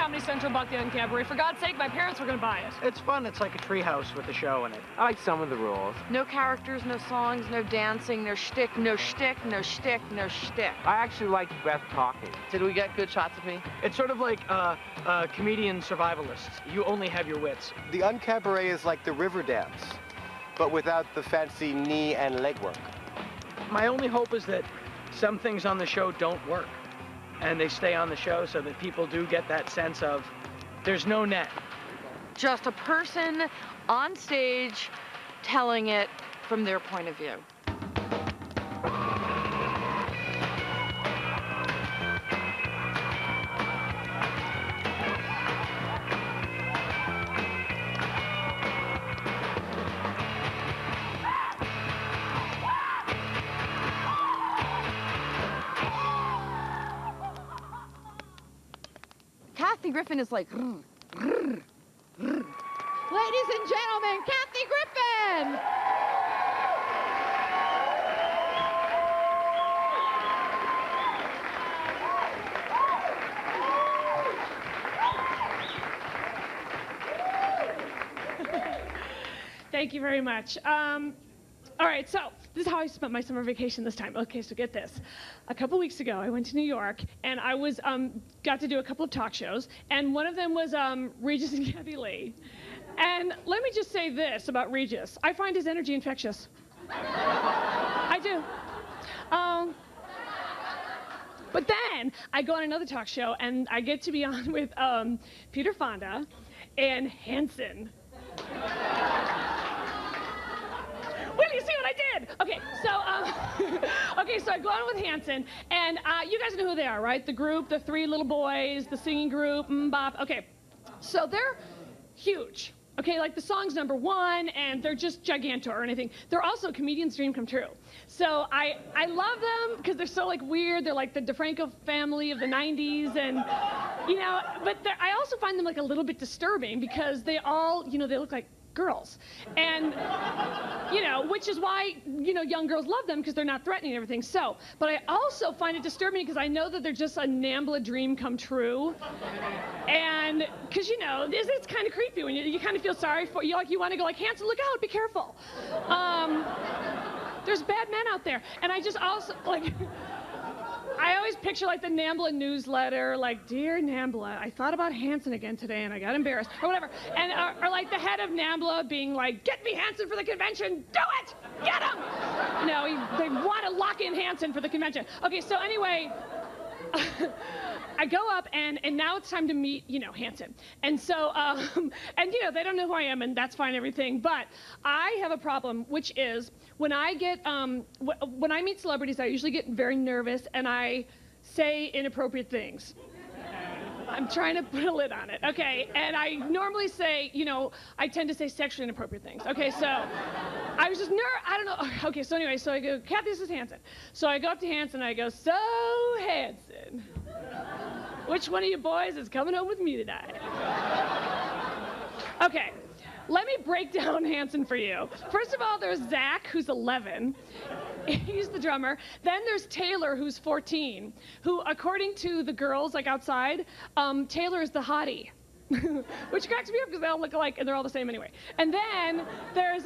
Comedy Central bought the Uncabaret. For God's sake, my parents were going to buy it. It's fun. It's like a treehouse with a show in it. I like some of the rules. No characters, no songs, no dancing, no shtick, no shtick, no shtick, no shtick. I actually like Beth talking. Did we get good shots of me? It's sort of like comedian survivalists. You only have your wits. The Uncabaret is like the river dance, but without the fancy knee and leg work. My only hope is that some things on the show don't work, and they stay on the show so that people do get that sense of there's no net. Just a person on stage telling it from their point of view. Griffin is like, Ladies and gentlemen, Kathie Griffin! Thank you very much. All right, so this is how I spent my summer vacation this time. Okay, so get this. A couple weeks ago, I went to New York, and I was got to do a couple of talk shows, and one of them was Regis and Kathie Lee. And let me just say this about Regis. I find his energy infectious. I do. But then I go on another talk show, and I get to be on with Peter Fonda and Hanson. Will you see what I did? Okay, so okay, so I go on with Hanson, and you guys know who they are, right? The group, the three little boys, the singing group, Bop. Okay, so they're huge. Okay, like the song's #1, and they're just gigantor or anything. They're also a comedian's dream come true. So I love them because they're so like weird. They're like the DeFranco family of the '90s, and you know. But I also find them like a little bit disturbing because they all, you know, they look like girls, and you know, which is why, you know, young girls love them because they're not threatening and everything. So, but I also find it disturbing because I know that they're just a NAMBLA dream come true, and because you know, it's kind of creepy when you kind of feel sorry for you, like you want to go like, Hanson, look out, be careful. There's bad men out there, and I just also like. I always picture like the NAMBLA newsletter, like, Dear NAMBLA, I thought about Hanson again today and I got embarrassed, or whatever. And or like the head of NAMBLA being like, get me Hanson for the convention, do it, get him. You know, they want to lock in Hanson for the convention. Okay, so anyway, I go up and now it's time to meet, you know, Hanson. And so, and you know, they don't know who I am and that's fine, everything. But I have a problem, which is when I get, when I meet celebrities, I usually get very nervous and I say inappropriate things. I'm trying to put a lid on it, okay? And I normally say, you know, I tend to say sexually inappropriate things. Okay, so I was just I don't know. Okay, so anyway, so I go, Kathie, this is Hanson. So I go up to Hanson and I go, so Hanson, which one of you boys is coming home with me tonight? Okay, let me break down Hanson for you. First of all, there's Zach, who's 11. He's the drummer. Then there's Taylor, who's 14, who, according to the girls, like outside, Taylor is the hottie. Which cracks me up because they all look alike and they're all the same anyway. And then there's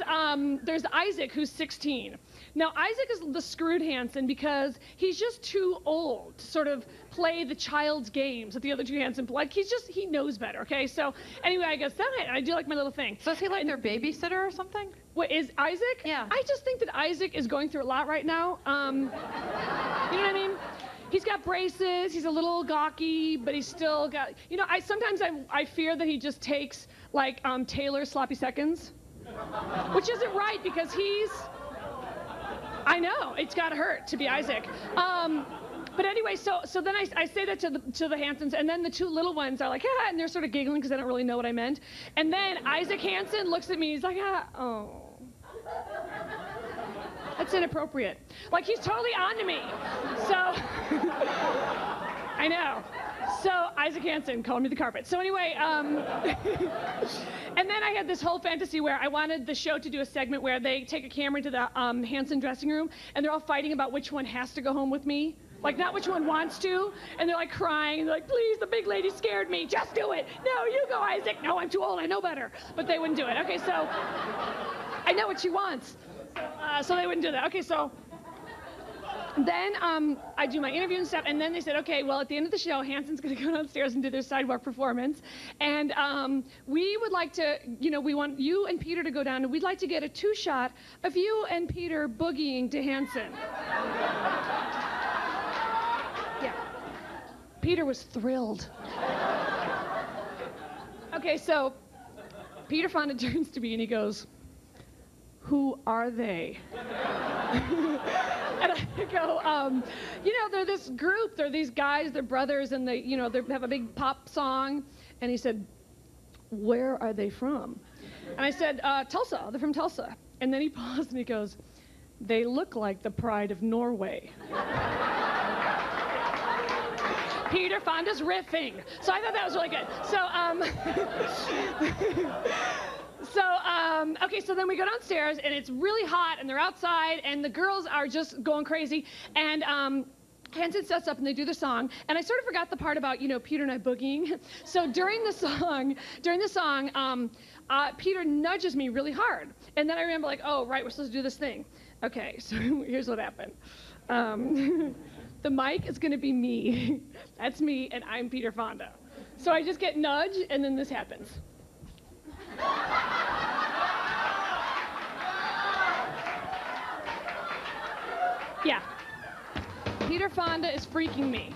Isaac, who's 16. Now Isaac is the screwed Hanson because he's just too old to sort of play the child's games that the other two Hanson play. Like he knows better. Okay, so anyway, I go, I do like my little thing. So is he like their babysitter or something? What is Isaac? Yeah. I just think that Isaac is going through a lot right now. You know what I mean? He's got braces, he's a little gawky, but he's still got, you know, sometimes I fear that he just takes, like, Taylor's sloppy seconds, which isn't right because I know, it's gotta hurt to be Isaac. But anyway, so then I say that to the Hansons, and then the two little ones are like, and they're sort of giggling because they don't really know what I meant. And then Isaac Hanson looks at me, he's like, oh. That's inappropriate. Like, he's totally on to me. So, I know. So, Isaac Hanson called me the carpet. So anyway, and then I had this whole fantasy where I wanted the show to do a segment where they take a camera to the Hanson dressing room, and they're all fighting about which one has to go home with me. Like, not which one wants to. And they're like crying, and they're like, please, the big lady scared me. Just do it. No, you go, Isaac. No, I'm too old. I know better. But they wouldn't do it. Okay, so I know what she wants. So they wouldn't do that. Okay, so then I do my interview and stuff, and then they said, okay, well, at the end of the show, Hanson's going to go downstairs and do their sidewalk performance, and we would like to, we want you and Peter to go down, and we'd like to get a 2-shot of you and Peter boogieing to Hanson. Yeah. Peter was thrilled. Okay, so Peter Fonda turns to me and he goes, who are they? And I go, they're this group. They're these guys. They're brothers, and they have a big pop song. And he said, where are they from? And I said, Tulsa. They're from Tulsa. And then he paused and he goes, they look like the pride of Norway. Peter Fonda's riffing. So I thought that was really good. Okay, so then we go downstairs, and it's really hot, and they're outside, and the girls are just going crazy, and Hanson sets up, and they do the song, and I sort of forgot the part about, Peter and I boogieing. So during the song, Peter nudges me really hard, and then I remember, like, oh, right, we're supposed to do this thing. Okay, so here's what happened. The mic is going to be me. That's me, and I'm Peter Fonda. So I just get nudged, and then this happens. Yeah. Peter Fonda is freaking me.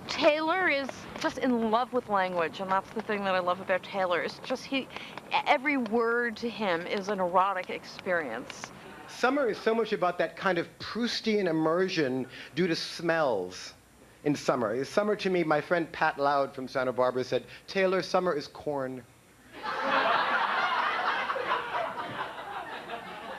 Taylor is just in love with language, and that's the thing that I love about Taylor. It's just every word to him is an erotic experience. Summer is so much about that kind of Proustian immersion due to smells in summer. Summer to me, my friend Pat Loud from Santa Barbara said, Taylor, summer is corn.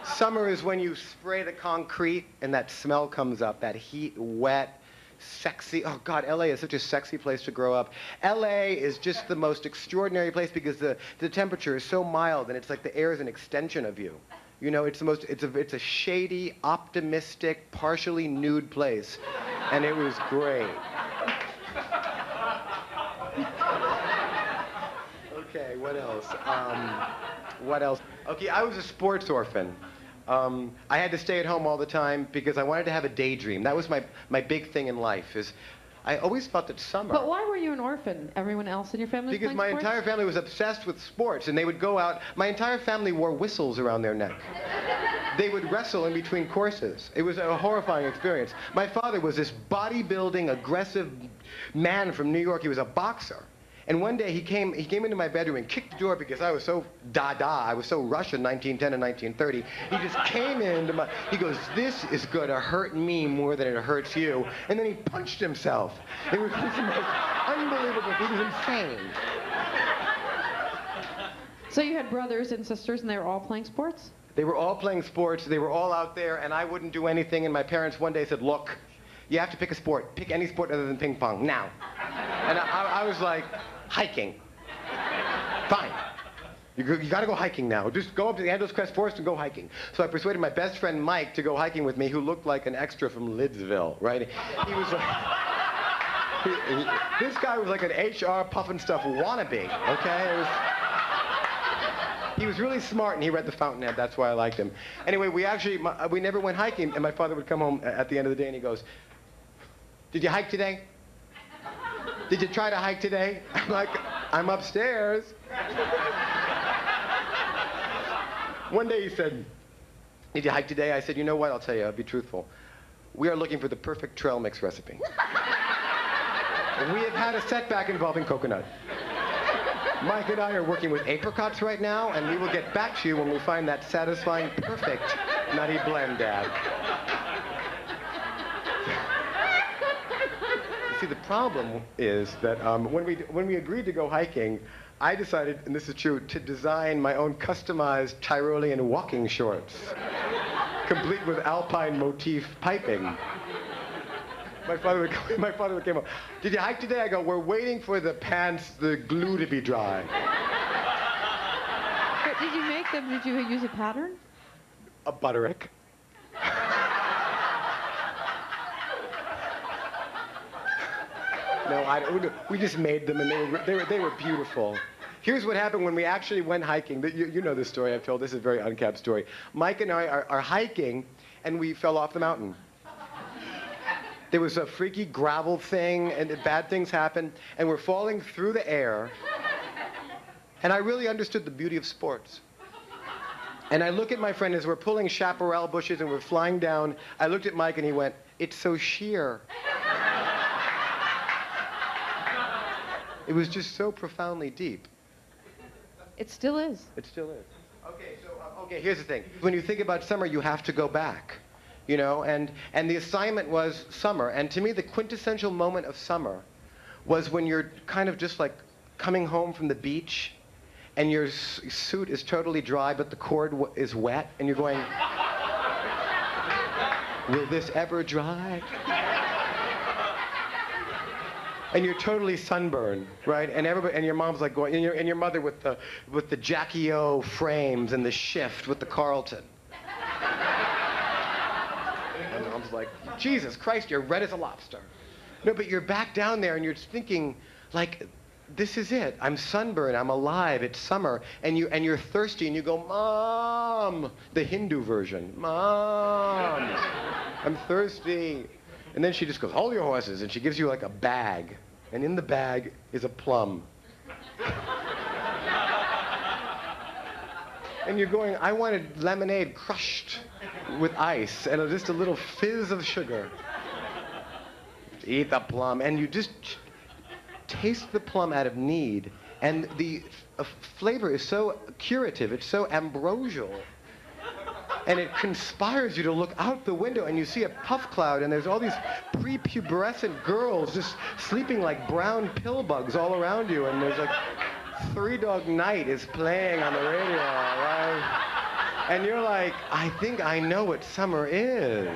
Summer is when you spray the concrete and that smell comes up, that heat, wet, sexy. Oh God, LA is such a sexy place to grow up. LA is just the most extraordinary place because the temperature is so mild, and it's like the air is an extension of you. It's a shady, optimistic, partially nude place. And it was great. Okay, what else? Okay, I was a sports orphan. I had to stay at home all the time because I wanted to have a daydream. That was my big thing in life. I always thought that summer... But why were you an orphan? Everyone else in your family was Because playing my sports? entire family was obsessed with sports, and they would go out... My entire family wore whistles around their neck. They would wrestle in between courses. It was a horrifying experience. My father was this bodybuilding, aggressive man from New York. He was a boxer. And one day he came into my bedroom and kicked the door because I was so I was so Russian 1910 and 1930. He just came into he goes, this is gonna hurt me more than it hurts you. And then he punched himself. It was the most unbelievable, he was insane. So you had brothers and sisters and they were all playing sports? They were all playing sports, they were all out there, and I wouldn't do anything, and my parents one day said, look, you have to pick a sport. Pick any sport other than ping pong, now. And I was like, hiking. Fine. You gotta go hiking now. Just go up to the Angeles Crest Forest and go hiking. So I persuaded my best friend Mike to go hiking with me, who looked like an extra from Lidsville, right? He was like... this guy was like an HR puff and stuff wannabe, okay? He was really smart, and he read the Fountainhead. That's why I liked him. Anyway, we never went hiking, and my father would come home at the end of the day, and he goes, did you hike today? Did you try to hike today? I'm like, I'm upstairs. One day he said, did you hike today? I said, you know what? I'll tell you. I'll be truthful. We are looking for the perfect trail mix recipe. We have had a setback involving coconut. Mike and I are working with apricots right now, and we will get back to you when we find that satisfying, perfect nutty blend, Dad. See, the problem is that when we agreed to go hiking, I decided, and this is true, to design my own customized Tyrolean walking shorts, complete with alpine motif piping. My father came up. Did you hike today? I go, we're waiting for the pants, the glue to be dry. But did you make them? Did you use a pattern? A butterick. No, we just made them, and they were beautiful. Here's what happened when we actually went hiking. You know this story I've told. This is a very uncapped story. Mike and I are hiking, and we fell off the mountain. There was a freaky gravel thing, and bad things happened, and we're falling through the air. And I really understood the beauty of sports. And I look at my friend as we're pulling chaparral bushes and we're flying down. I looked at Mike, and he went, "It's so sheer." It was just so profoundly deep. It still is. It still is. Okay, so here's the thing. When you think about summer, you have to go back, you know, and the assignment was summer. And to me, the quintessential moment of summer was when you're kind of just like coming home from the beach, and your suit is totally dry, but the cord is wet, and you're going, will this ever dry? And you're totally sunburned, right? And everybody, and your mom's like going, and your mother with the Jackie O frames and the shift with the Carlton. And mom's like, Jesus Christ, you're red as a lobster. No, but you're back down there and you're thinking, like, this is it. I'm sunburned. I'm alive. It's summer, and you're thirsty, and you go, Mom, the Hindu version, Mom, I'm thirsty. And then she just goes, hold your horses, and she gives you like a bag, and in the bag is a plum. And you're going, I wanted lemonade crushed with ice and just a little fizz of sugar. Eat the plum, and you just taste the plum out of need, and the flavor is so curative, it's so ambrosial. And it conspires you to look out the window, and you see a puff cloud, and there's all these prepubescent girls just sleeping like brown pill bugs all around you, and there's like Three Dog Night is playing on the radio, right? And you're like, I think I know what summer is.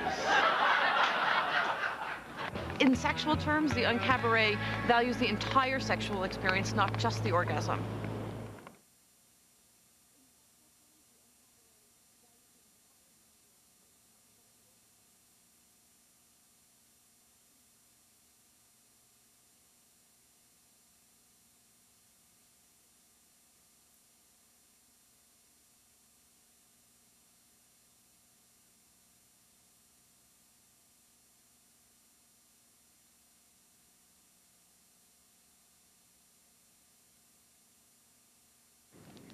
In sexual terms, the Uncabaret values the entire sexual experience, not just the orgasm.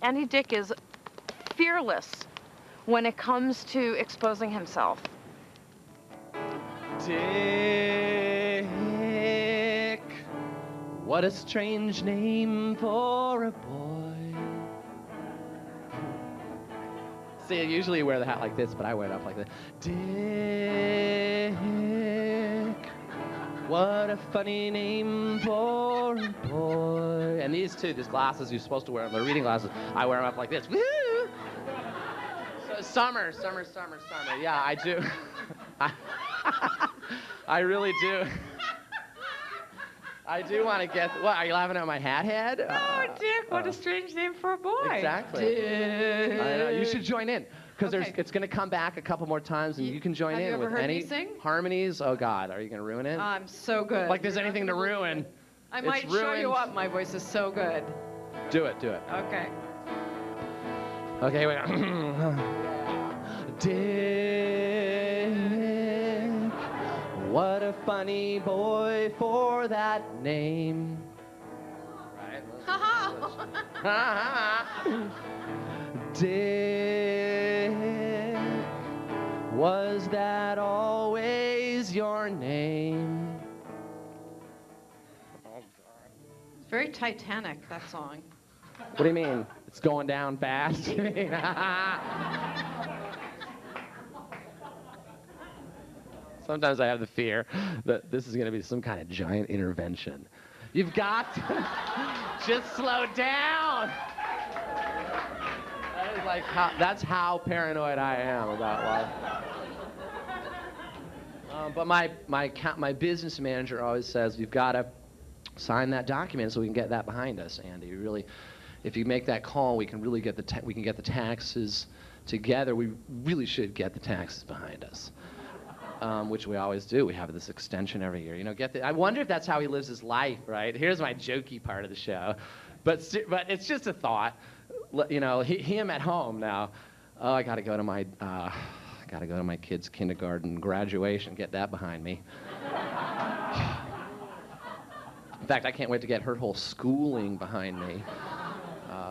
Andy Dick is fearless when it comes to exposing himself. Dick, what a strange name for a boy. See, usually you wear the hat like this, but I wear it up like this. Dick, what a funny name for a boy. And these glasses you're supposed to wear them, the reading glasses, I wear them up like this. Woo! So summer. Yeah, I do. I really do. I do want to get. What, are you laughing at my hat head? Oh, Dick, what a strange name for a boy. Exactly. Dick. I know. You should join in. Because Okay. it's going to come back a couple more times, and you can join Have in you ever with heard any me sing? harmonies. Oh, God, are you going to ruin it? I'm so good. Like there's anything to ruin. I It's might show you ruined. up. My voice is so good. Do it. Okay. Okay, wait. Dick, what a funny boy for that name. Right? Dick, was that always your name? It's very Titanic, that song. What do you mean? It's going down fast? You mean? Sometimes I have the fear that this is going to be some kind of giant intervention. You've got to just slow down. That is like that's how paranoid I am about life. But my business manager always says, you've got to sign that document so we can get that behind us, Andy. Really, if you make that call, we can really get the taxes together. We really should get the taxes behind us. Which we always do. We have this extension every year. You know, I wonder if that's how he lives his life, right? Here's my jokey part of the show, but it's just a thought. You know, him at home now. Oh, I gotta go to my kid's kindergarten graduation. Get that behind me. In fact, I can't wait to get her whole schooling behind me.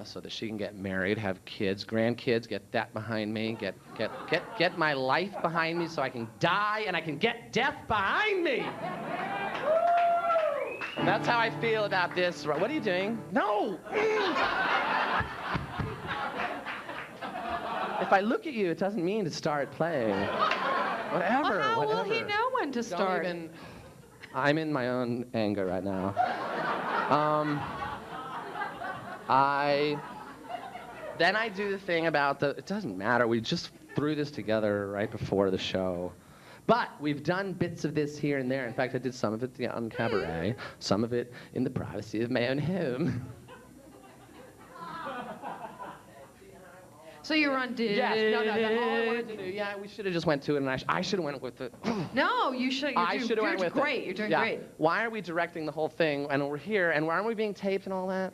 So that she can get married, have kids, grandkids, get that behind me, get my life behind me so I can die and I can get death behind me. And that's how I feel about this. What are you doing? No! If I look at you, it doesn't mean to start playing. Whatever, Well, how whatever. will he know when to start? I'm in my own anger right now. Then I do the thing about it doesn't matter, we just threw this together right before the show. But we've done bits of this here and there. In fact, I did some of it at the Uncabaret, some of it in the privacy of my own home. So you were on Yes, no, that's all I wanted to do. Yeah, we should have just went to it, and I should have went with it. No, you should. You're doing great. You're doing great. Why are we directing the whole thing, and we're here, and aren't we being taped and all that?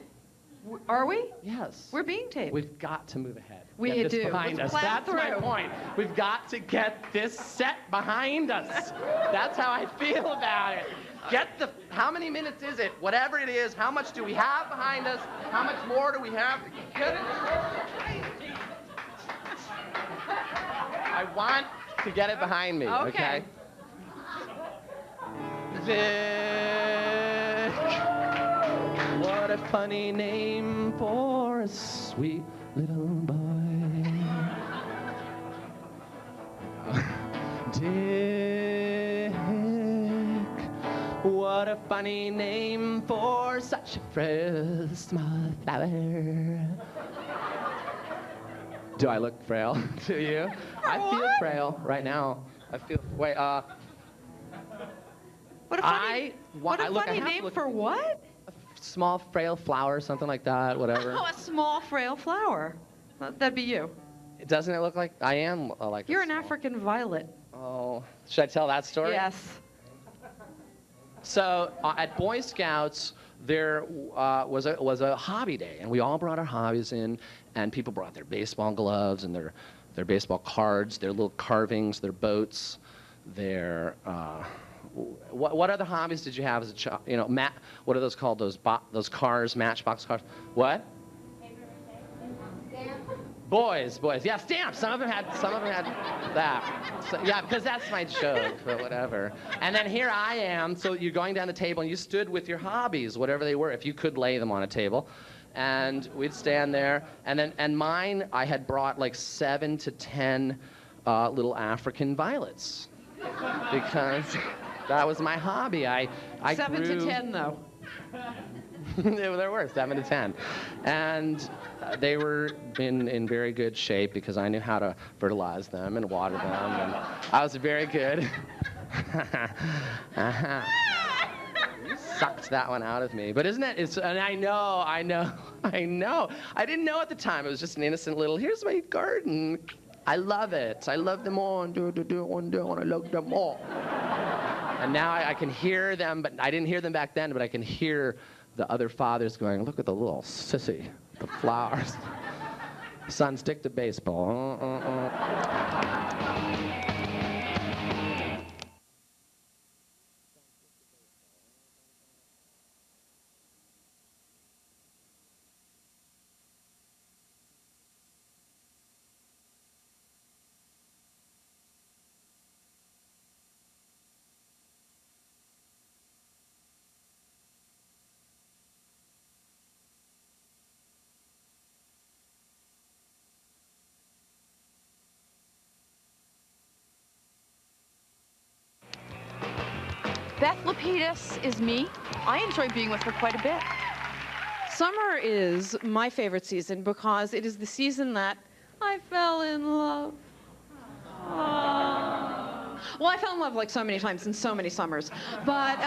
Are we? Yes. We're being taped. We've got to move ahead. We Get this do. behind Let's us. plow That's my through. point. We've got to get this set behind us. That's how I feel about it. How many minutes is it? Whatever it is, how much do we have behind us? How much more do we have to get it? I want to get it behind me, okay? Vic, what a funny name for a sweet little boy. Dick, what a funny name for such a frail, small flower. Do I look frail to you? I feel frail right now. I feel, wait, What a funny name for what? A small, frail flower, something like that, whatever. Oh, a small, frail flower. That'd be you. Doesn't it look like I am like You're an African violet. Oh, should I tell that story? Yes. So at Boy Scouts, there was a hobby day, and we all brought our hobbies in, and people brought their baseball gloves and their baseball cards, their little carvings, their boats, their what other hobbies did you have as a child? You know, what are those called? Those cars, Matchbox cars. What? Boys, yeah, stamps. Some of them had that. So, yeah, because that's my joke, but whatever. And then here I am. So you're going down the table, and you stood with your hobbies, whatever they were, if you could lay them on a table, and we'd stand there. And mine, I had brought like 7 to 10 little African violets, because that was my hobby. I 7 to 10 though. There were 7 to 10, and they were in very good shape because I knew how to fertilize them and water them, and I was very good. You sucked that one out of me, but isn't it? And I know. I didn't know at the time. It was just an innocent little. Here's my garden. I love it. I love them all. And do it one day, and I love them all. And now I can hear them, but I didn't hear them back then. But I can hear the other fathers going, look at the little sissy, the flowers. Son, stick to baseball. Beth Lapides is me. I enjoy being with her quite a bit. Summer is my favorite season because it is the season that I fell in love. Well, I fell in love like so many times in so many summers. But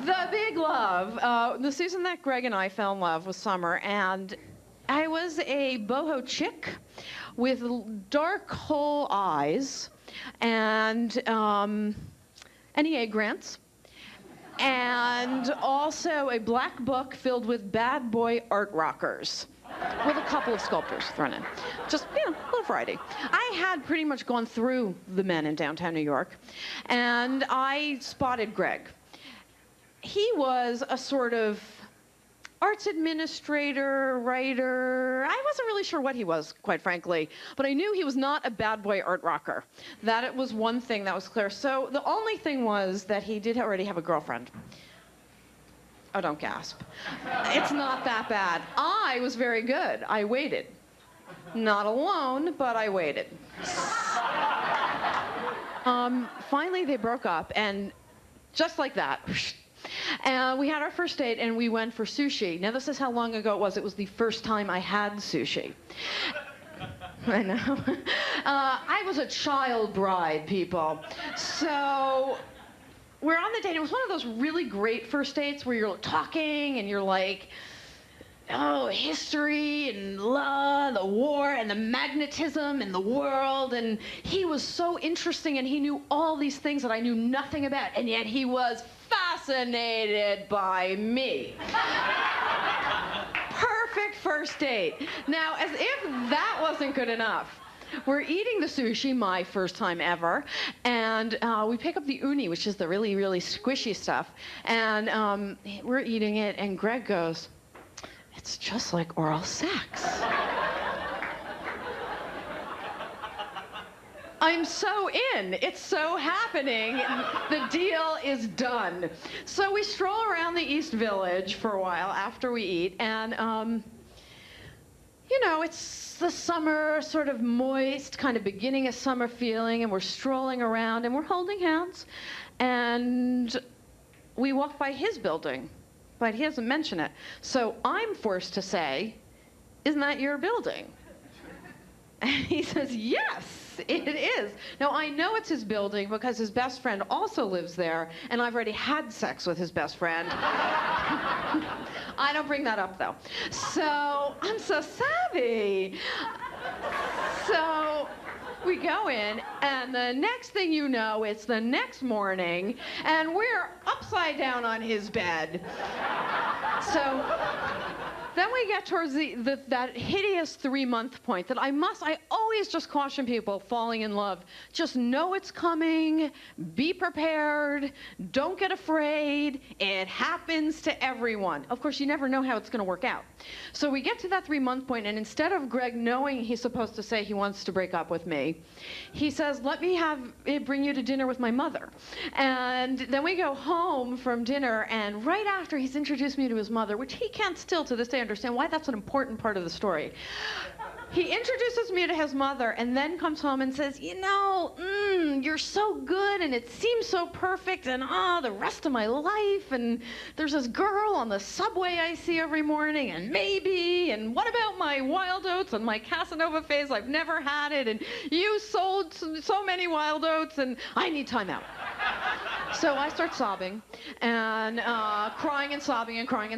the big love, the season that Greg and I fell in love was summer, and I was a boho chick with dark hole eyes and NEA grants, and also a black book filled with bad boy art rockers with a couple of sculptors thrown in. Just, a little variety. I had pretty much gone through the men in downtown New York, and I spotted Greg. He was a sort of arts administrator, writer. I wasn't really sure what he was, quite frankly, but I knew he was not a bad boy art rocker. That it was one thing that was clear. So the only thing was that he did already have a girlfriend. Oh, don't gasp. It's not that bad. I was very good. I waited. Not alone, but I waited. Finally, they broke up, and just like that, we had our first date, and we went for sushi. Now, this is how long ago it was. It was the first time I had sushi. I know. I was a child bride, people. So we're on the date. It was one of those really great first dates where you're talking, and you're like, oh, history and the war and the magnetism in the world. And he was so interesting, and he knew all these things that I knew nothing about, and yet he was fascinated by me. Perfect first date. Now, as if that wasn't good enough, we're eating the sushi, my first time ever, and we pick up the uni, which is the really, really squishy stuff, and we're eating it, and Greg goes, "It's just like oral sex." I'm so in. It's so happening. The deal is done. So we stroll around the East Village for a while after we eat, and it's the summer, sort of moist, kind of beginning of summer feeling, and we're strolling around, and we're holding hands, and we walk by his building, but he doesn't mention it. So I'm forced to say, "Isn't that your building?" And he says, "Yes, it is." Now, I know it's his building because his best friend also lives there, and I've already had sex with his best friend. I don't bring that up, though. So I'm so savvy. So we go in, and the next thing you know, it's the next morning, and we're upside down on his bed. So then we get towards that hideous 3-month point that I always just caution people falling in love. Just know it's coming, be prepared, don't get afraid, it happens to everyone. Of course, you never know how it's going to work out. So we get to that 3-month point, and instead of Greg knowing he's supposed to say he wants to break up with me, he says, "Let me bring you to dinner with my mother." And then we go home from dinner, and right after he's introduced me to his mother, which he can't still to this day understand why that's an important part of the story. He introduces me to his mother and then comes home and says, "You're so good, and it seems so perfect, and the rest of my life, and there's this girl on the subway I see every morning, and and what about my wild oats and my Casanova phase? I've never had it, and you sold so many wild oats, and I need time out." So I start sobbing and crying and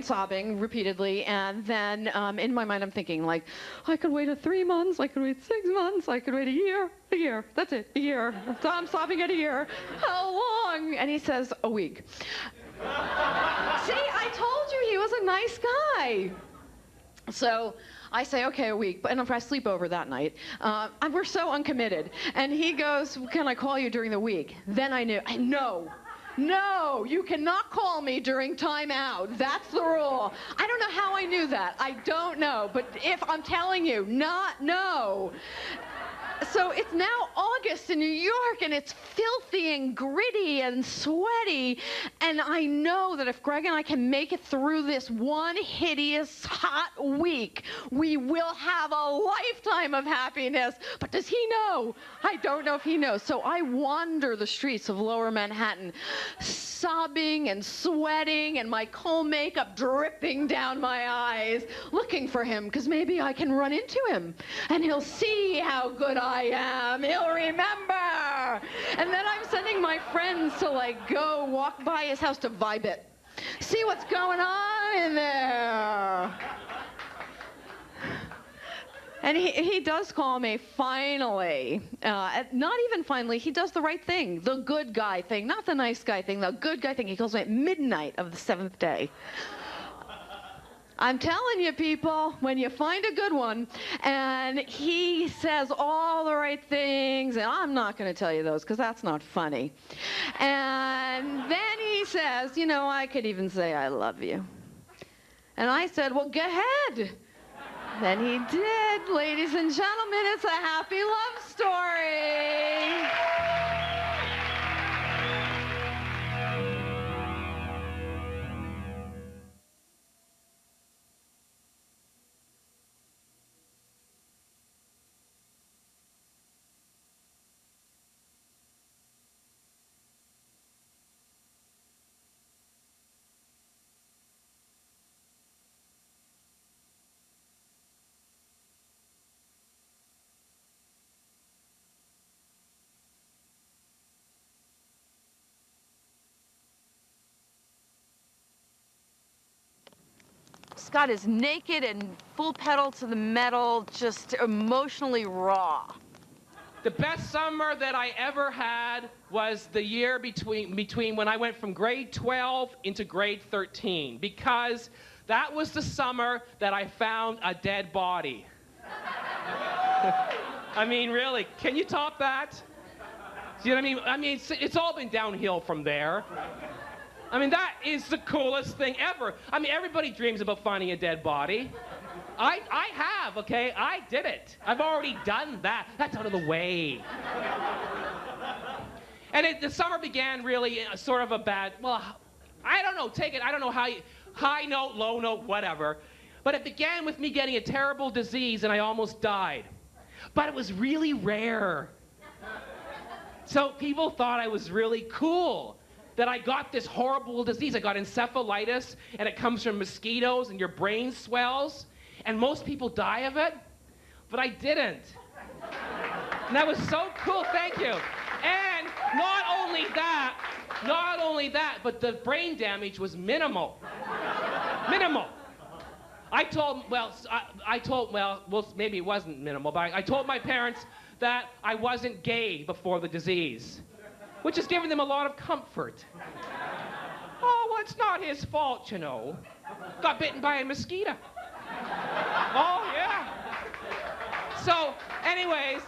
sobbing repeatedly, and then in my mind I'm thinking, like, I could wait 3 months, I could wait 6 months, I could wait a year, that's it, a year. So I'm sobbing at a year. How long? And he says, "A week." See, I told you he was a nice guy. So I say, "Okay, a week," and I sleep over that night. We're so uncommitted. And he goes, "Can I call you during the week?" Then I knew, no, you cannot call me during time out. That's the rule. I don't know how I knew that. I don't know. But if I'm telling you, no. So it's now August in New York, and it's filthy and gritty and sweaty. And I know that if Greg and I can make it through this one hideous, hot week, we will have a lifetime of happiness. But does he know? I don't know if he knows. So I wander the streets of Lower Manhattan, sobbing and sweating, and my Kohl makeup dripping down my eyes, looking for him, because maybe I can run into him, and he'll see how good I am. He'll remember. And then I'm sending my friends to like go walk by his house to vibe it. See what's going on in there. And he does call me finally. Not even finally, he does the right thing. The good guy thing, not the nice guy thing, the good guy thing. He calls me at midnight of the 7th day. I'm telling you, people, when you find a good one, and he says all the right things, and I'm not going to tell you those because that's not funny. And then he says, you know, I could even say I love you. And I said, well, go ahead. Then he did. Ladies and gentlemen, it's a happy love story. Scott is naked and full pedal to the metal, just emotionally raw. The best summer that I ever had was the year between when I went from grade 12 into grade 13, because that was the summer that I found a dead body. I mean, really, can you top that? Do you know what I mean? It's all been downhill from there. I mean, that is the coolest thing ever. I mean, everybody dreams about finding a dead body. I have, okay? I did it. I've already done that. That's out of the way. And the summer began really sort of a bad, well, I don't know, take it, I don't know how you, high note, low note, whatever. But it began with me getting a terrible disease and I almost died. But it was really rare. So people thought I was really cool, that I got this horrible disease. I got encephalitis, and it comes from mosquitoes, and your brain swells, and most people die of it, but I didn't. And that was so cool, thank you. And not only that, but the brain damage was minimal. Minimal. Maybe it wasn't minimal, but I told my parents that I wasn't gay before the disease, which has given them a lot of comfort. Oh, well, it's not his fault, you know. Got bitten by a mosquito. Oh, yeah. So, anyways,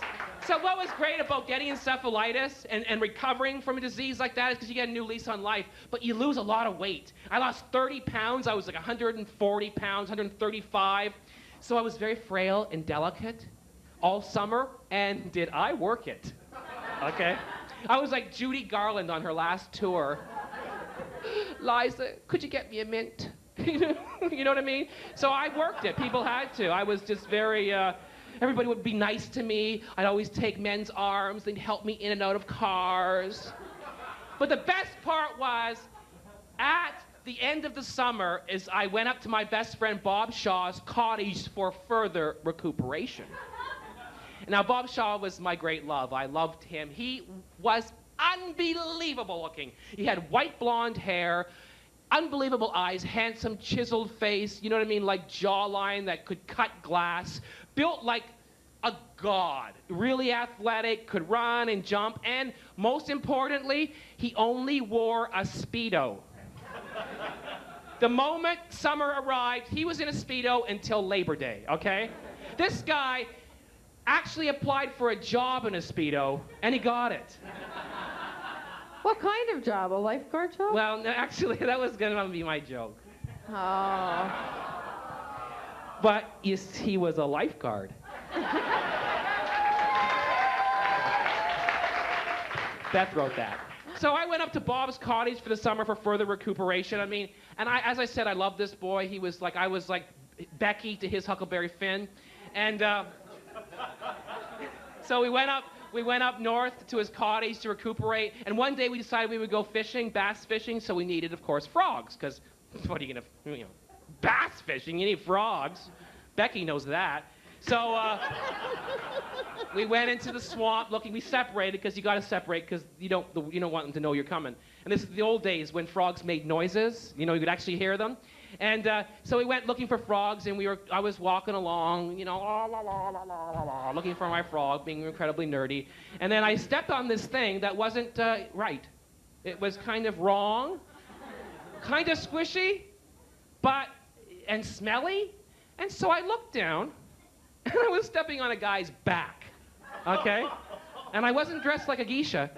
so what was great about getting encephalitis and recovering from a disease like that is because you get a new lease on life, but you lose a lot of weight. I lost 30 pounds. I was like 140 pounds, 135. So I was very frail and delicate all summer, and did I work it? Okay. I was like Judy Garland on her last tour. Liza, could you get me a mint? You know what I mean? So I worked it. People had to. I was just very, everybody would be nice to me. I'd always take men's arms. They'd help me in and out of cars. But the best part was, at the end of the summer, is I went up to my best friend Bob Shaw's cottage for further recuperation. Now, Bob Shaw was my great love. I loved him. He was unbelievable looking. He had white blonde hair, unbelievable eyes, handsome, chiseled face, you know what I mean, like jawline that could cut glass, built like a god, really athletic, could run and jump, and most importantly, he only wore a Speedo. The moment summer arrived, he was in a Speedo until Labor Day, okay? This guy actually applied for a job in a Speedo, and he got it. What kind of job? A lifeguard job? Well, no, actually, that was gonna be my joke. Oh. But he was a lifeguard. Beth wrote that. So I went up to Bob's cottage for the summer for further recuperation. I mean, and as I said, I loved this boy. He was like, I was like Becky to his Huckleberry Finn. And so we went up north to his cottage to recuperate. And one day we decided we would go fishing, bass fishing. So we needed, of course, frogs. Because what are you going to, you know, bass fishing, you need frogs. Becky knows that. So we went into the swamp looking. We separated because you got to separate because you don't want them to know you're coming. And this is the old days when frogs made noises. You know, you could actually hear them. And so we went looking for frogs, and I was walking along, you know, la, la, la, la, la, la, looking for my frog, being incredibly nerdy. And then I stepped on this thing that wasn't right. It was kind of wrong, kind of squishy, and smelly. And so I looked down. And I was stepping on a guy's back, okay? And I wasn't dressed like a geisha.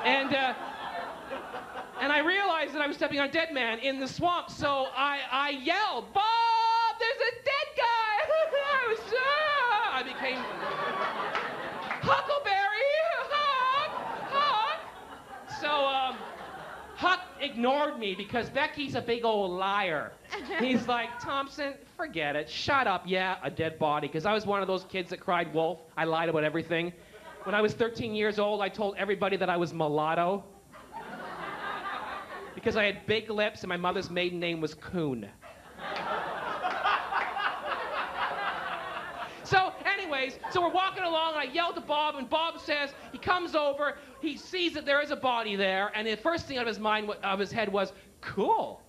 And I realized that I was stepping on a dead man in the swamp, so I yelled, "Bob, there's a dead guy!" I became Huckleberry, Huck. So Huck ignored me because Becky's a big old liar. He's like, "Thompson, forget it. Shut up. Yeah, a dead body." Because I was one of those kids that cried wolf. I lied about everything. When I was 13 years old, I told everybody that I was mulatto. Because I had big lips and my mother's maiden name was Coon. So we're walking along, and I yelled to Bob, and Bob says, he comes over, he sees that there is a body there, and the first thing out of his head was, cool.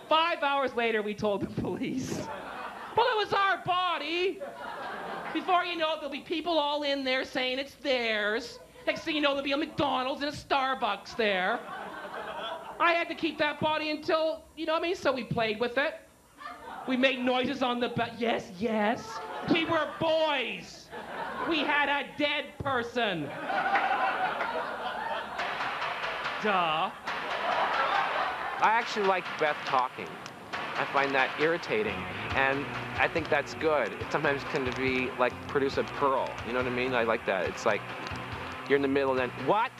5 hours later, we told the police. Well, it was our body. Before you know it, there'll be people all in there saying it's theirs. Next thing you know, there'll be a McDonald's and a Starbucks there. I had to keep that body until, you know what I mean? So we played with it. We made noises on the bed. Yes, yes. We were boys. We had a dead person. Duh. I actually like Beth talking. I find that irritating, and I think that's good. It sometimes can be like produce a pearl. You know what I mean? I like that. It's like you're in the middle and then, what?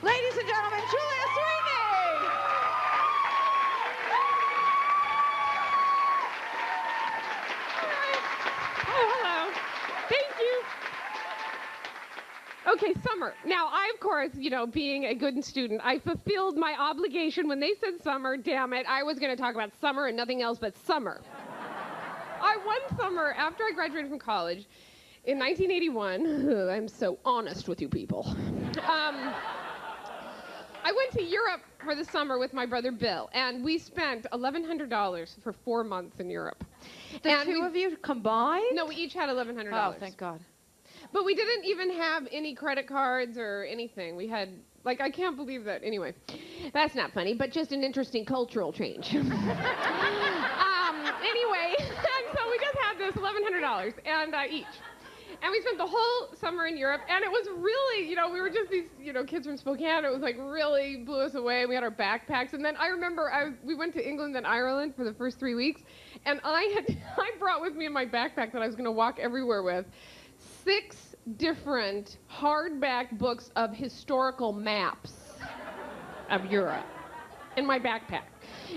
Ladies and gentlemen, Julia Sweeney! Oh, hello. Thank you. Okay, summer. Now, I, of course, you know, being a good student, I fulfilled my obligation when they said summer. Damn it, I was going to talk about summer and nothing else but summer. One summer, after I graduated from college, in 1981, I'm so honest with you people, I went to Europe for the summer with my brother Bill, and we spent $1,100 for 4 months in Europe. The two of you combined? No, we each had $1,100. Oh, thank God. But we didn't even have any credit cards or anything. We had, like, I can't believe that. Anyway, that's not funny, but just an interesting cultural change. Anyway, and so we just had this $1,100 and each. And we spent the whole summer in Europe, and it was really, you know, we were just these, you know, kids from Spokane. It was like really blew us away. We had our backpacks, and then I remember we went to England and Ireland for the first 3 weeks, and I brought with me in my backpack that I was going to walk everywhere with 6 different hardback books of historical maps of Europe in my backpack.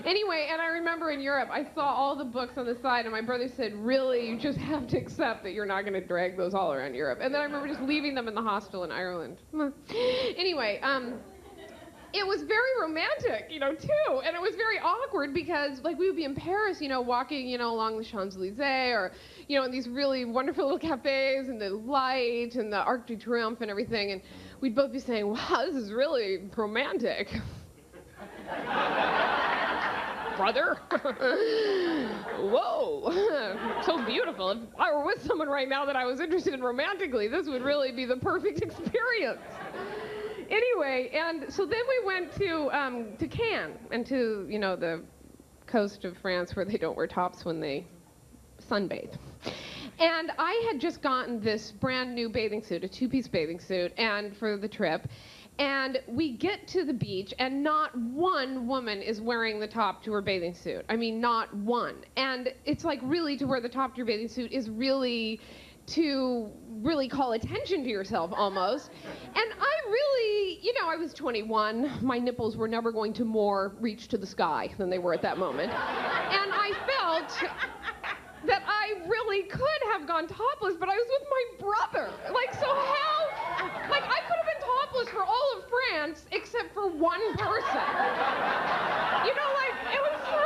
Anyway, and I remember in Europe, I saw all the books on the side, and my brother said, really, you just have to accept that you're not going to drag those all around Europe. And then I remember just leaving them in the hostel in Ireland. Anyway, it was very romantic, you know, too. And it was very awkward because, like, we would be in Paris, you know, walking, you know, along the Champs-Élysées or, you know, in these really wonderful little cafes and the light and the Arc de Triomphe and everything. And we'd both be saying, wow, this is really romantic. brother. Whoa, so beautiful. If I were with someone right now that I was interested in romantically, this would really be the perfect experience. Anyway, and so then we went to Cannes and to, you know, the coast of France where they don't wear tops when they sunbathe. And I had just gotten this brand new bathing suit, a two-piece bathing suit, and for the trip. And we get to the beach, and not one woman is wearing the top to her bathing suit. I mean, not one. And it's like, really, to wear the top to your bathing suit is really to really call attention to yourself, almost. And I really, you know, I was 21. My nipples were never going to more reach to the sky than they were at that moment. And I felt that I really could have gone topless, but I was with my brother. Like, so how, like, I could have been topless for all of France except for one person. You know, like, it was so,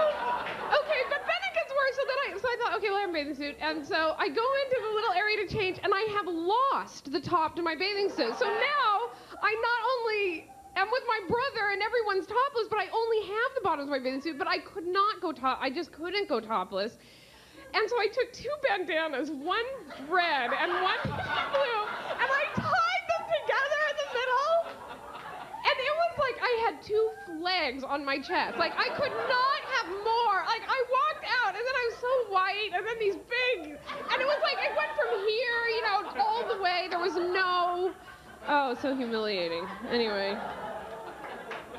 okay, but then it gets worse. So I thought, okay, well, I have a bathing suit. And so I go into the little area to change, and I have lost the top to my bathing suit. So now I not only am with my brother and everyone's topless, but I only have the bottom of my bathing suit, but I could not go I just couldn't go topless. And so I took two bandanas, one red and one blue, and I tied them together in the middle. And it was like I had two flags on my chest. Like, I could not have more. Like, I walked out, and then I was so white, and then these big, and it was like, it went from here, you know, all the way. There was no, oh, so humiliating. Anyway,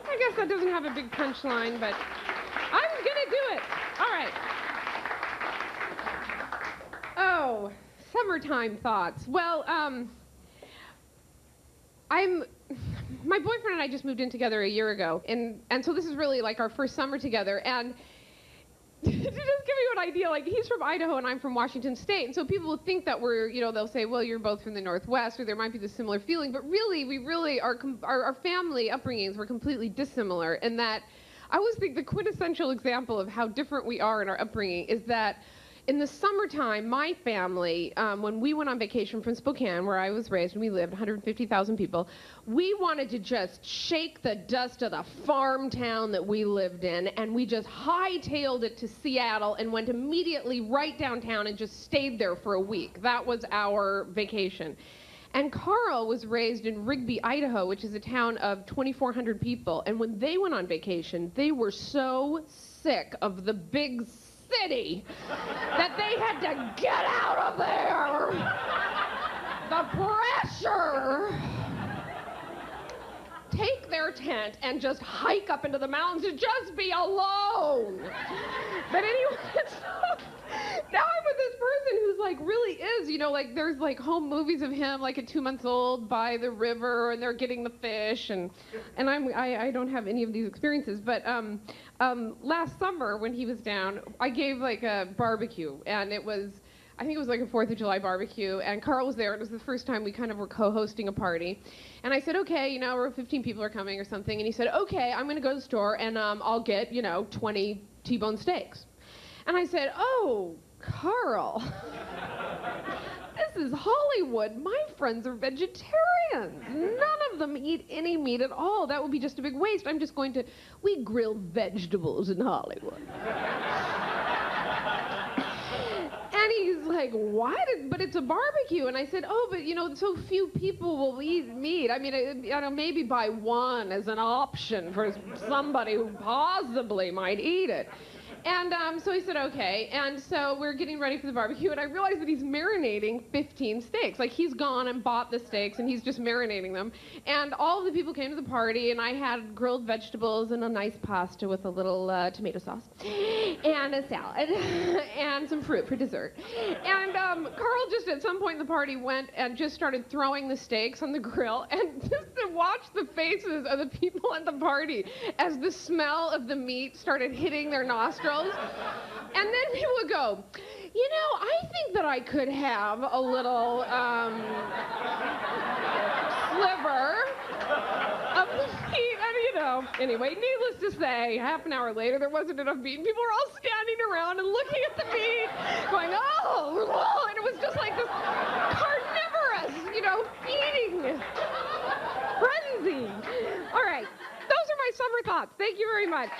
I guess that doesn't have a big punchline, but I'm gonna do it. All right. Oh, summertime thoughts. Well, my boyfriend and I just moved in together a year ago, and so this is really like our first summer together, and to just give you an idea, like, he's from Idaho and I'm from Washington State, and so people will think that we're, you know, they'll say, well, you're both from the Northwest, or there might be this similar feeling, but really, we really are, our family upbringings were completely dissimilar, in that I always think the quintessential example of how different we are in our upbringing is that in the summertime, my family, when we went on vacation from Spokane, where I was raised and we lived, 150,000 people, we wanted to just shake the dust of the farm town that we lived in, and we just hightailed it to Seattle and went immediately right downtown and just stayed there for a week. That was our vacation. And Carl was raised in Rigby, Idaho, which is a town of 2,400 people, and when they went on vacation, they were so sick of the big city that they had to get out of there. The pressure. Take their tent and just hike up into the mountains and just be alone. But anyway, so now I'm with this person who's like really is, you know, like there's like home movies of him like at 2 months old by the river, and they're getting the fish, and I don't have any of these experiences, but last summer when he was down, I gave like a barbecue, and I think it was like a 4th of July barbecue, and Carl was there. It was the first time we kind of were co-hosting a party. And I said, okay, you know, we're 15 people are coming or something. And he said, okay, I'm going to go to the store, and I'll get, you know, 20 T-bone steaks. And I said, oh, Carl, this is Hollywood. My friends are vegetarians. None of them eat any meat at all. That would be just a big waste. We grill vegetables in Hollywood. And he's like, what? But it's a barbecue. And I said, oh, but, you know, so few people will eat meat. I mean, you know, maybe buy one as an option for somebody who possibly might eat it. And so he said, okay. And so we're getting ready for the barbecue, and I realized that he's marinating 15 steaks. Like, he's gone and bought the steaks, and he's just marinating them. And all of the people came to the party, and I had grilled vegetables and a nice pasta with a little tomato sauce and a salad and some fruit for dessert. And Carl just at some point in the party went and just started throwing the steaks on the grill, and just to watch the faces of the people at the party as the smell of the meat started hitting their nostrils. And then he would go, you know, I think that I could have a little sliver of the meat. And, you know, anyway, needless to say, half an hour later, there wasn't enough meat. And people were all standing around and looking at the meat, going, oh, and it was just like this carnivorous, you know, feeding frenzy. All right, those are my summer thoughts. Thank you very much.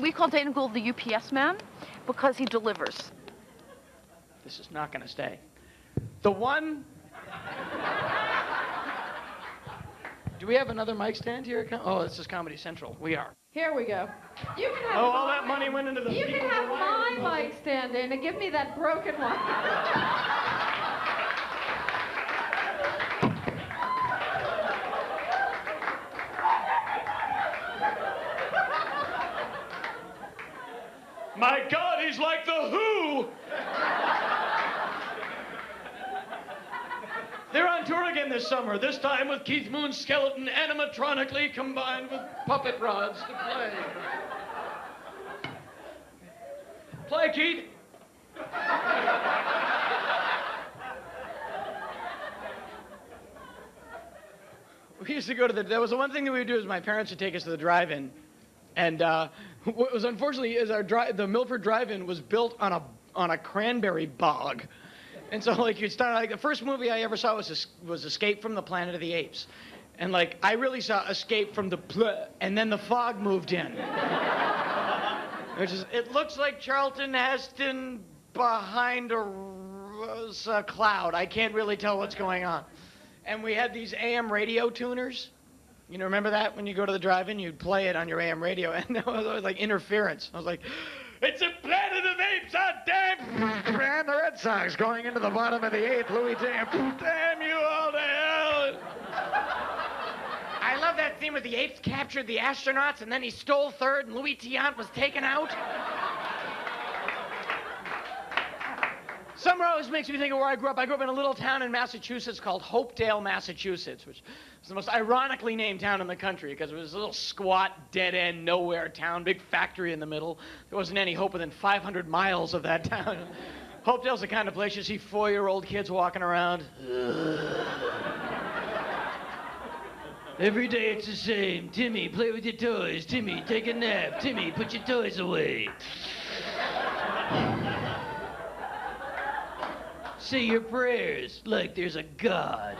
We call Dana Gould the UPS man because he delivers. This is not going to stay. The one... Do we have another mic stand here? Oh, this is Comedy Central. We are. Here we go. You can have all that money went into the... You can have my mic stand in and give me that broken one. My God, he's like the Who! They're on tour again this summer, this time with Keith Moon's skeleton animatronically combined with puppet rods to play. Play, Keith! We used to go to there was the one thing that we would do is my parents would take us to the drive-in. And what was unfortunately is the Milford Drive-In was built on a cranberry bog. And so, like, you'd start, like, the first movie I ever saw was Escape from the Planet of the Apes. And, like, I really saw Escape from the and then the fog moved in. Which is, it looks like Charlton Heston behind a cloud. I can't really tell what's going on. And we had these AM radio tuners. You know, remember that? When you go to the drive-in, you'd play it on your AM radio. And it was always like interference. I was like, it's a Planet of Apes, damn! And the Red Sox going into the bottom of the 8th. Louis damn you all to hell! I love that scene where the apes captured the astronauts and then he stole third and Louis Tiant was taken out. Summer always makes me think of where I grew up. I grew up in a little town in Massachusetts called Hopedale, Massachusetts, which is the most ironically named town in the country because it was a little squat, dead-end, nowhere town, big factory in the middle. There wasn't any hope within 500 miles of that town. Hopedale's the kind of place you see 4-year-old kids walking around. Every day it's the same. Timmy, play with your toys. Timmy, take a nap. Timmy, put your toys away. Say your prayers like there's a God.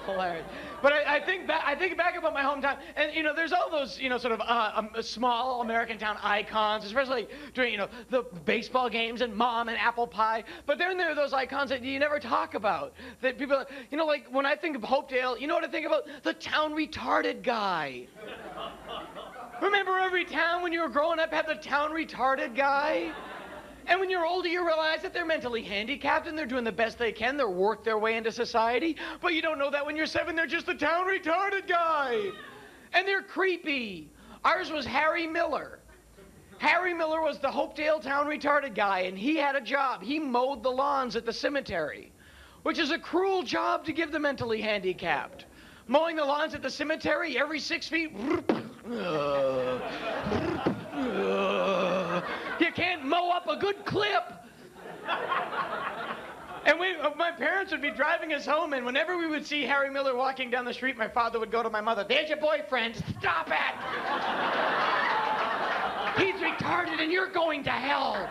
Hilarious. But I think back about my hometown, and you know, there's all those, you know, sort of small American town icons, especially during, you know, the baseball games and Mom and apple pie. But then there are those icons that you never talk about. That people, you know, like when I think of Hopedale, you know what I think about? The town retarded guy. Remember every town when you were growing up had the town retarded guy? And when you're older, you realize that they're mentally handicapped and they're doing the best they can. They're worked their way into society. But you don't know that when you're 7, they're just the town retarded guy. And they're creepy. Ours was Harry Miller. Harry Miller was the Hopedale town retarded guy, and he had a job. He mowed the lawns at the cemetery, which is a cruel job to give the mentally handicapped. Mowing the lawns at the cemetery every 6 feet. You can't mow up a good clip. And my parents would be driving us home, and whenever we would see Harry Miller walking down the street, my father would go to my mother, "There's your boyfriend, stop it! He's retarded and you're going to hell."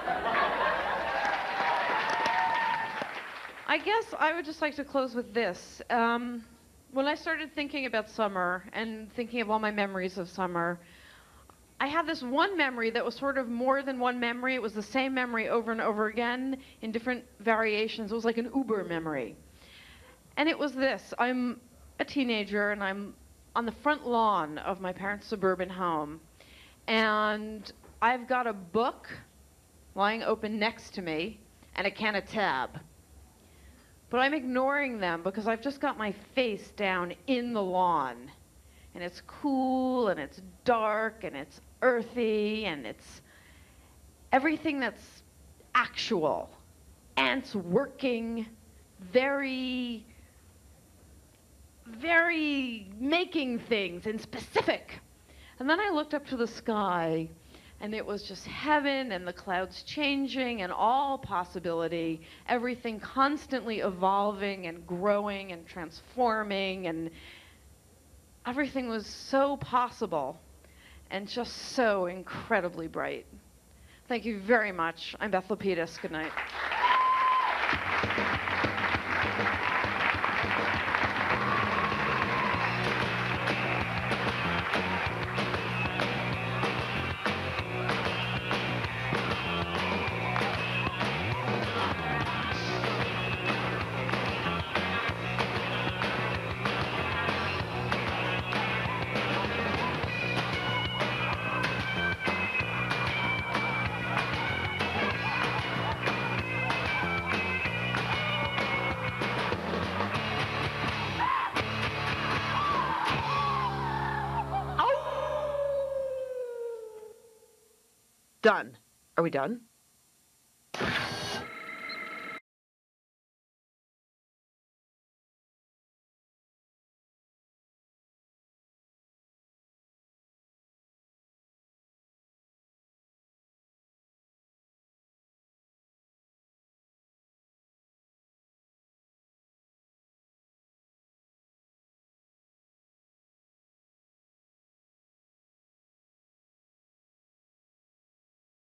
I guess I would just like to close with this. When I started thinking about summer and thinking of all my memories of summer, I had this one memory that was sort of more than one memory. It was the same memory over and over again in different variations. It was like an Uber memory. And it was this. I'm a teenager and I'm on the front lawn of my parents' suburban home. And I've got a book lying open next to me and a can of Tab. But I'm ignoring them because I've just got my face down in the lawn. And it's cool, and it's dark, and it's earthy, and it's everything that's actual. Ants working, very, very making things and specific. And then I looked up to the sky, and it was just heaven and the clouds changing and all possibility, everything constantly evolving and growing and transforming, and everything was so possible and just so incredibly bright. Thank you very much. I'm Beth Lapides. Good night. Done. Are we done?